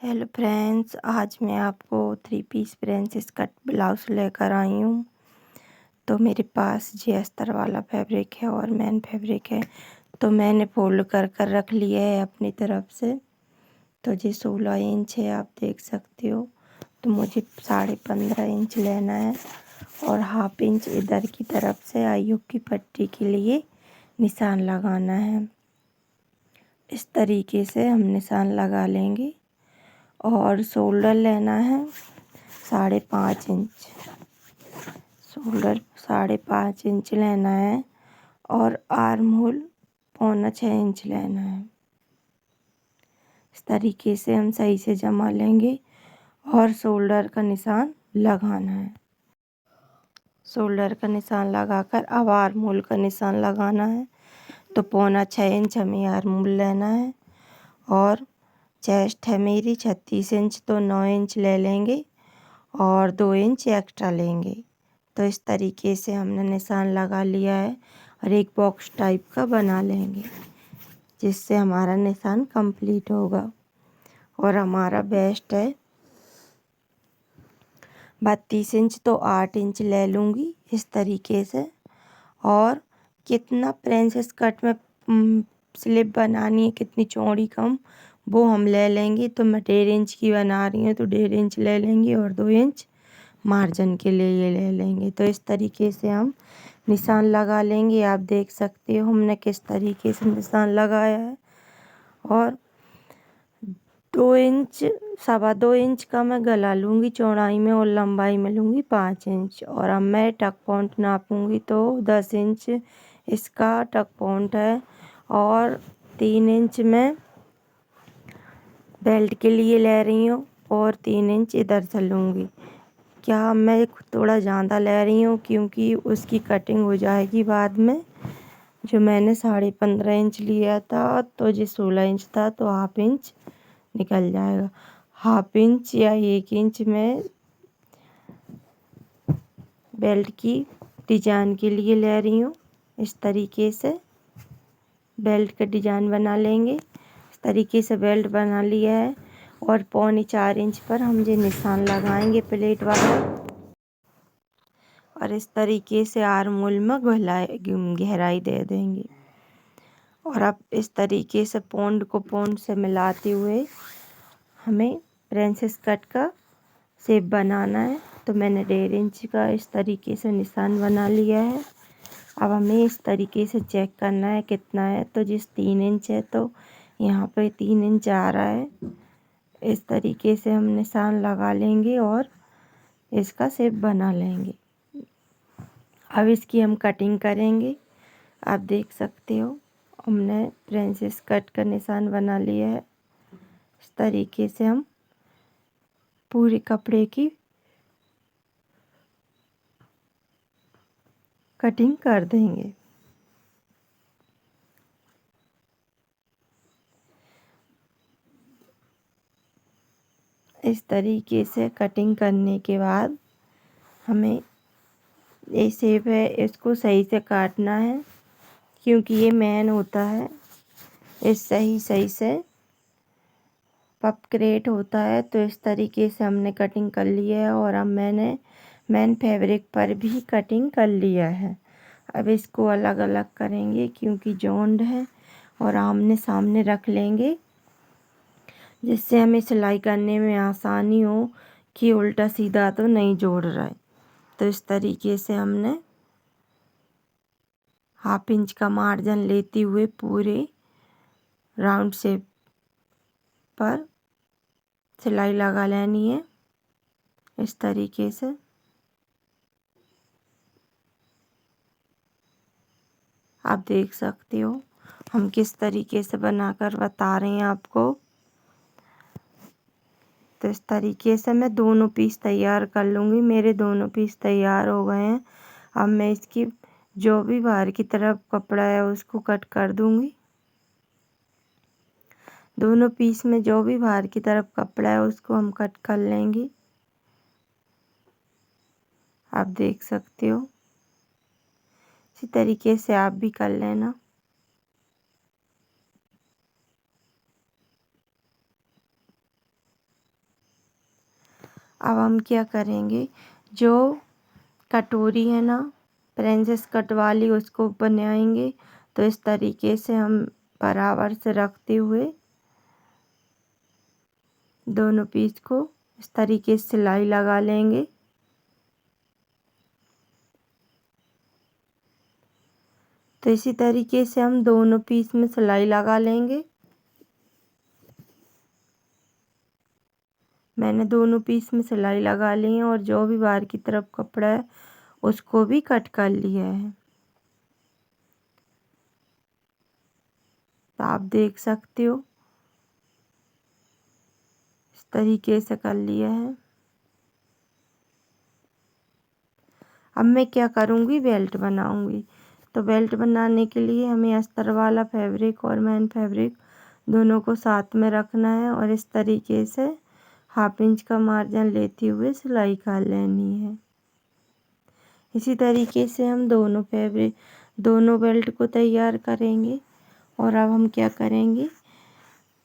Hello friends, आज मैं आपको 3 पीस प्रिंसेस कट ब्लाउज़ लेकर आई हूँ। तो मेरे पास ये अस्तर वाला फैब्रिक है और मैन फैब्रिक है, तो मैंने फोल्ड कर रख लिया है अपनी तरफ से। तो ये 16 इंच है, आप देख सकते हो। तो मुझे 15.5 इंच लेना है और हाफ इंच इधर की तरफ से आयु की पट्टी के लिए निशान लगाना है। इस तरीके से हम निशान लगा लेंगे और शोल्डर लेना है 5.5 इंच। शोल्डर 5.5 इंच लेना है और आर्म होल 6.25 इंच लेना है। इस तरीके से हम सही से जमा लेंगे और शोल्डर का निशान लगाना है। शोल्डर का निशान लगाकर अब आर्म होल का निशान लगाना है। तो 6.25 इंच हमें आर्म होल लेना है और चेस्ट है मेरी 36 इंच, तो 9 इंच ले लेंगे और 2 इंच एक्स्ट्रा लेंगे। तो इस तरीके से हमने निशान लगा लिया है और एक बॉक्स टाइप का बना लेंगे, जिससे हमारा निशान कंप्लीट होगा। और हमारा वेस्ट है 32 इंच, तो 8 इंच ले लूँगी इस तरीके से। और कितना प्रिंसेस कट में स्लिप बनानी है, कितनी चौड़ी कम, वो हम ले लेंगे। तो मैं 1.5 इंच की बना रही हूँ, तो 1.5 इंच ले लेंगे और 2 इंच मार्जिन के लिए ये ले लेंगे। तो इस तरीके से हम निशान लगा लेंगे। आप देख सकते हो हमने किस तरीके से निशान लगाया है। और 2 इंच 2.25 इंच का मैं गला लूँगी चौड़ाई में और लंबाई में लूँगी 5 इंच। और अब मैं टक पॉइंट नापूँगी, तो 10 इंच इसका टक पॉइंट है और 3 इंच में बेल्ट के लिए ले रही हूँ और 3 इंच इधर से लूँगी। क्या मैं थोड़ा ज़्यादा ले रही हूँ क्योंकि उसकी कटिंग हो जाएगी बाद में। जो मैंने 15.5 इंच लिया था, तो ये 16 इंच था, तो हाफ इंच निकल जाएगा। हाफ इंच या 1 इंच में बेल्ट की डिजाइन के लिए ले रही हूँ। इस तरीके से बेल्ट का डिजाइन बना लेंगे। इस तरीके से बेल्ट बना लिया है और 4.25 इंच पर हम ये निशान लगाएंगे प्लेट वाला। और इस तरीके से आर्म होल में गहराई दे देंगे। और अब इस तरीके से पॉन्ड को पॉन्ड से मिलाते हुए हमें प्रिंसेस कट का शेप बनाना है। तो मैंने 1.5 इंच का इस तरीके से निशान बना लिया है। अब हमें इस तरीके से चेक करना है कितना है। तो जिस 3 इंच है, तो यहाँ पे 3 इंच आ रहा है। इस तरीके से हम निशान लगा लेंगे और इसका शेप बना लेंगे। अब इसकी हम कटिंग करेंगे। आप देख सकते हो हमने प्रिंसेस कट का निशान बना लिया है। इस तरीके से हम पूरे कपड़े की कटिंग कर देंगे। इस तरीके से कटिंग करने के बाद हमें ये शेप है, इसको सही से काटना है क्योंकि ये मेन होता है। इस सही से पप क्रिएट होता है। तो इस तरीके से हमने कटिंग कर लिया है और अब मैंने मेन फैब्रिक पर भी कटिंग कर लिया है। अब इसको अलग अलग करेंगे क्योंकि जॉइंट है और आमने सामने रख लेंगे, जिससे हमें सिलाई करने में आसानी हो कि उल्टा सीधा तो नहीं जोड़ रहा है। तो इस तरीके से हमने हाफ इंच का मार्जिन लेते हुए पूरे राउंड शेप पर सिलाई लगा लेनी है। इस तरीके से आप देख सकते हो हम किस तरीके से बनाकर बता रहे हैं आपको। तो इस तरीके से मैं दोनों पीस तैयार कर लूँगी। मेरे दोनों पीस तैयार हो गए हैं। अब मैं इसकी जो भी बाहर की तरफ कपड़ा है उसको कट कर दूँगी। दोनों पीस में जो भी बाहर की तरफ कपड़ा है उसको हम कट कर लेंगे। आप देख सकते हो इसी तरीके से आप भी कर लेना। अब हम क्या करेंगे, जो कटोरी है ना प्रिंसेस कट वाली, उसको बनाएंगे। तो इस तरीके से हम बराबर से रखते हुए दोनों पीस को इस तरीके से सिलाई लगा लेंगे। तो इसी तरीके से हम दोनों पीस में सिलाई लगा लेंगे। मैंने दोनों पीस में सिलाई लगा ली है और जो भी बाहर की तरफ कपड़ा है उसको भी कट कर लिया है। तो आप देख सकते हो इस तरीके से कर लिया है। अब मैं क्या करूँगी, बेल्ट बनाऊँगी। तो बेल्ट बनाने के लिए हमें अस्तर वाला फैब्रिक और मैन फैब्रिक दोनों को साथ में रखना है और इस तरीके से 1/2 इंच का मार्जिन लेते हुए सिलाई कर लेनी है। इसी तरीके से हम दोनों बेल्ट को तैयार करेंगे। और अब हम क्या करेंगे,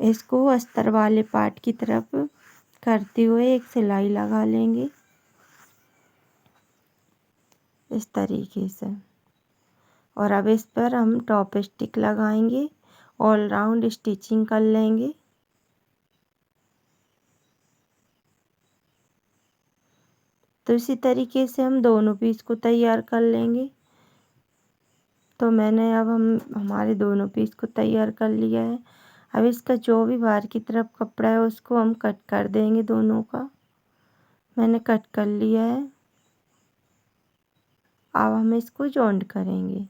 इसको अस्तर वाले पार्ट की तरफ करते हुए एक सिलाई लगा लेंगे इस तरीके से। और अब इस पर हम टॉप स्टिक लगाएंगे, ऑल राउंड स्टिचिंग कर लेंगे। तो इसी तरीके से हम दोनों पीस को तैयार कर लेंगे। तो मैंने अब हमारे दोनों पीस को तैयार कर लिया है। अब इसका जो भी बाहर की तरफ कपड़ा है उसको हम कट कर देंगे, दोनों का मैंने कट कर लिया है। अब हम इसको जॉइंट करेंगे।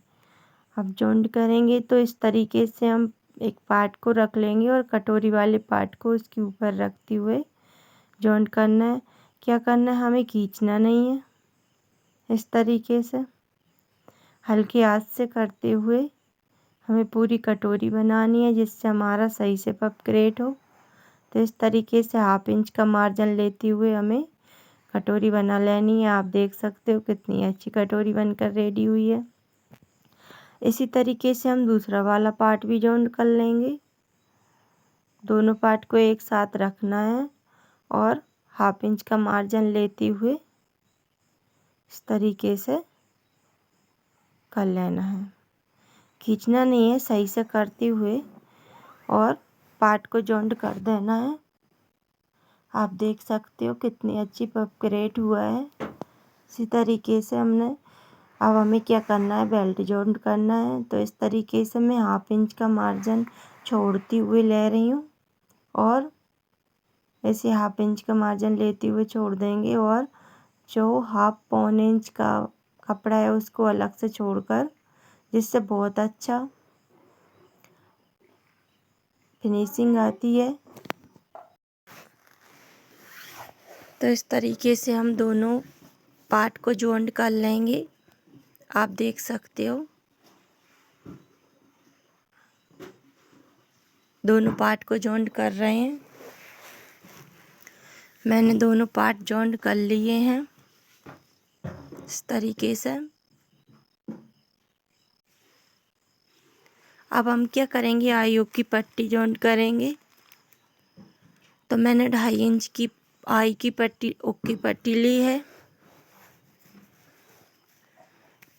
अब जॉइंट करेंगे तो इस तरीके से हम एक पार्ट को रख लेंगे और कटोरी वाले पार्ट को उसके ऊपर रखते हुए जॉइंट करना है। क्या करना है, हमें खींचना नहीं है, इस तरीके से हल्के हाथ से करते हुए हमें पूरी कटोरी बनानी है जिससे हमारा सही से पफ क्रिएट हो। तो इस तरीके से 1/2 इंच का मार्जिन लेते हुए हमें कटोरी बना लेनी है। आप देख सकते हो कितनी अच्छी कटोरी बनकर रेडी हुई है। इसी तरीके से हम दूसरा वाला पार्ट भी जॉइंट कर लेंगे। दोनों पार्ट को एक साथ रखना है और 1/2 इंच का मार्जिन लेते हुए इस तरीके से कर लेना है। खींचना नहीं है, सही से करते हुए और पार्ट को जॉइंट कर देना है। आप देख सकते हो कितनी अच्छी पफ क्रिएट हुआ है। इसी तरीके से अब हमें क्या करना है, बेल्ट जॉइंट करना है। तो इस तरीके से मैं 1/2 इंच का मार्जिन छोड़ती हुए ले रही हूँ और ऐसे 1/2 इंच का मार्जिन लेते हुए छोड़ देंगे और जो पौने इंच का कपड़ा है उसको अलग से छोड़कर, जिससे बहुत अच्छा फिनिशिंग आती है। तो इस तरीके से हम दोनों पार्ट को जॉइंट कर लेंगे। आप देख सकते हो दोनों पार्ट को जॉइंट कर रहे हैं। मैंने दोनों पार्ट जॉइंट कर लिए हैं इस तरीके से। अब हम क्या करेंगे, आई हुक की पट्टी जॉइंट करेंगे। तो मैंने 2.5 इंच की आई की पट्टी, हुक की पट्टी ली है।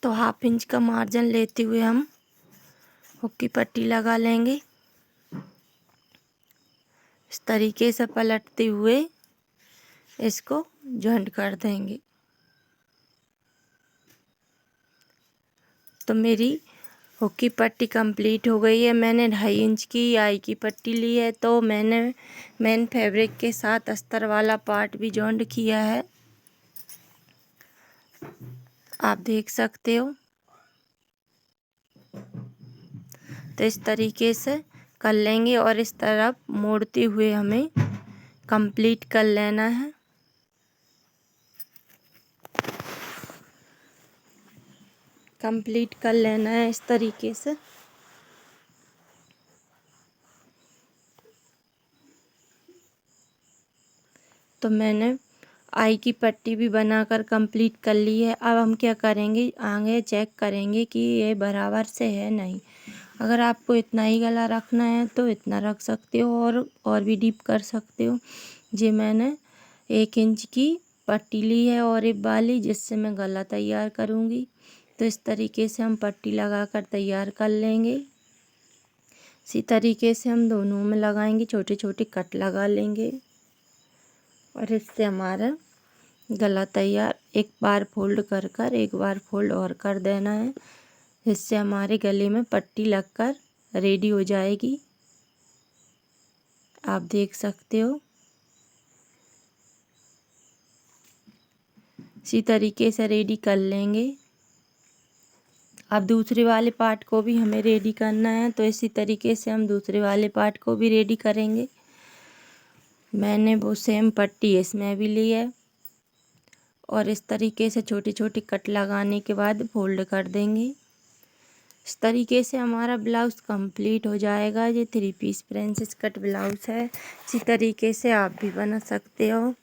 तो 1/2 इंच का मार्जिन लेते हुए हम हुक की पट्टी लगा लेंगे। इस तरीके से पलटते हुए इसको जॉइंट कर देंगे। तो मेरी हुक की पट्टी कंप्लीट हो गई है। मैंने 2.5 इंच की आई की पट्टी ली है। तो मैंने मेन फैब्रिक के साथ अस्तर वाला पार्ट भी जॉइंट किया है, आप देख सकते हो। तो इस तरीके से कर लेंगे और इस तरफ मोड़ते हुए हमें कंप्लीट कर लेना है। कंप्लीट कर लेना है इस तरीके से। तो मैंने आई की पट्टी भी बनाकर कंप्लीट कर ली है। अब हम क्या करेंगे, आगे चेक करेंगे कि ये बराबर से है नहीं। अगर आपको इतना ही गला रखना है तो इतना रख सकते हो और भी डीप कर सकते हो। जी मैंने 1 इंच की पट्टी ली है और एक वाली, जिससे मैं गला तैयार करूँगी। तो इस तरीके से हम पट्टी लगाकर तैयार कर लेंगे। इसी तरीके से हम दोनों में लगाएंगे, छोटे छोटे कट लगा लेंगे और इससे हमारा गला तैयार। एक बार फोल्ड कर कर एक बार फोल्ड और कर देना है, जिससे हमारे गले में पट्टी लगकर रेडी हो जाएगी। आप देख सकते हो। इसी तरीके से रेडी कर लेंगे। अब दूसरे वाले पार्ट को भी हमें रेडी करना है, तो इसी तरीके से हम दूसरे वाले पार्ट को भी रेडी करेंगे। मैंने वो सेम पट्टी इसमें भी ली है और इस तरीके से छोटे छोटे कट लगाने के बाद फोल्ड कर देंगे। इस तरीके से हमारा ब्लाउज़ कंप्लीट हो जाएगा। ये 3 पीस प्रिंसेस कट ब्लाउज़ है। इसी तरीके से आप भी बना सकते हो।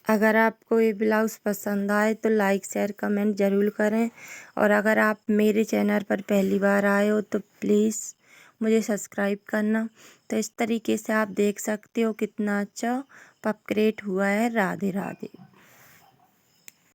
अगर आपको ये ब्लाउज़ पसंद आए तो लाइक शेयर कमेंट ज़रूर करें, और अगर आप मेरे चैनल पर पहली बार आए हो तो प्लीज़ मुझे सब्सक्राइब करना। तो इस तरीके से आप देख सकते हो कितना अच्छा पप क्रिएट हुआ है। राधे राधे।